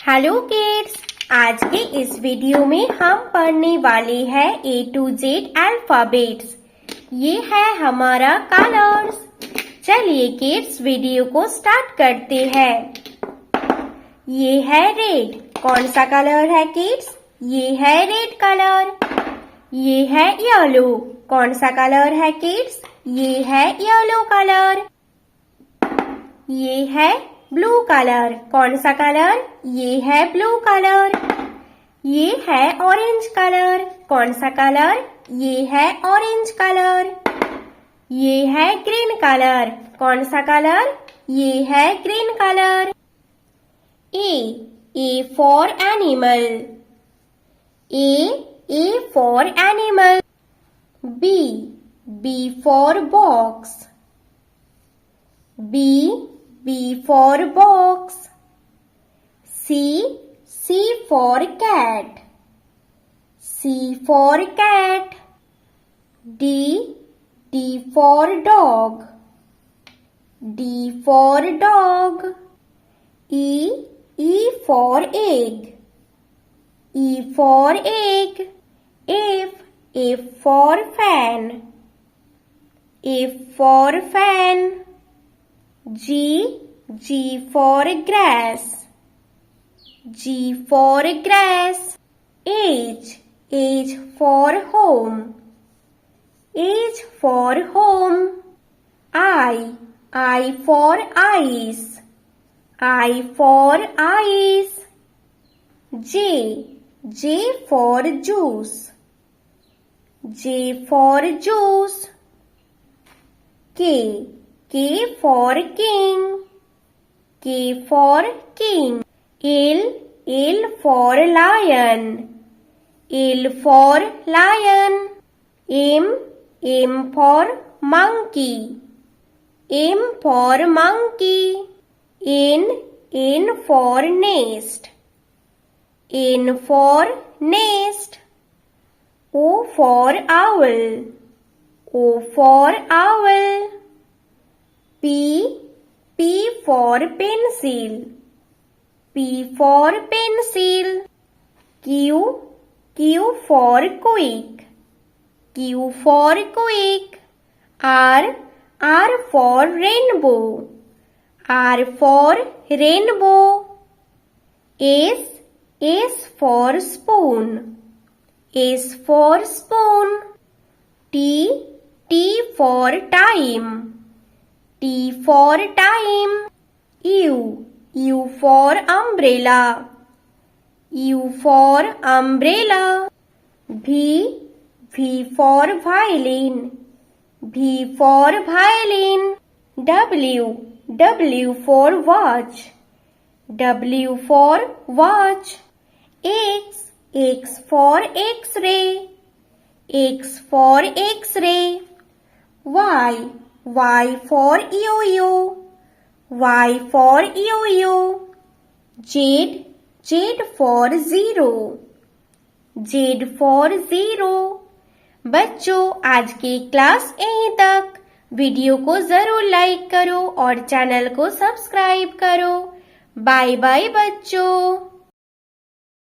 Hello kids, आज के इस वीडियो में हम पढ़ने वाले हैं A to Z अल्फाबेट्स। ये है हमारा कलर्स। चलिए किड्स वीडियो को स्टार्ट करते हैं। ये है रेड। कौन सा कलर है किड्स? ये है रेड कलर। ये है येलो। कौन सा कलर है किड्स? ये है येलो कलर। ये है ब्लू कलर। कौन सा कलर? ये है ब्लू कलर। ये है ऑरेंज कलर। कौन सा कलर? ये है ऑरेंज कलर। ये है ग्रीन कलर। कौन सा कलर? ये है green colour. A for animal. A for animal. B for box. B for box. C for cat. C for cat. D for dog. D for dog. E for egg. E for egg. F for fan. F for fan. G for grass. G for grass. H for home. H for home. I for eyes. I for eyes. J for juice. J for juice. K for king. K for king. L for lion. L for lion. M for monkey. M for monkey. N for nest. N for nest. O for owl. O for owl. P for pencil. P for pencil. Q for quick. Q for quick. R for rainbow. R for rainbow. S for spoon. S for spoon. T for time. T for time. U for umbrella. U for umbrella. V for violin. V for violin. W for watch. W for watch. X for X-ray. X for X-ray. Y for yo-yo. Y for yo-yo. Z for zero. Z for zero. बच्चों, आज की class यहीं तक। Video को जरूर like करो और channel को सब्सक्राइब करो। बाय बाय बच्चों।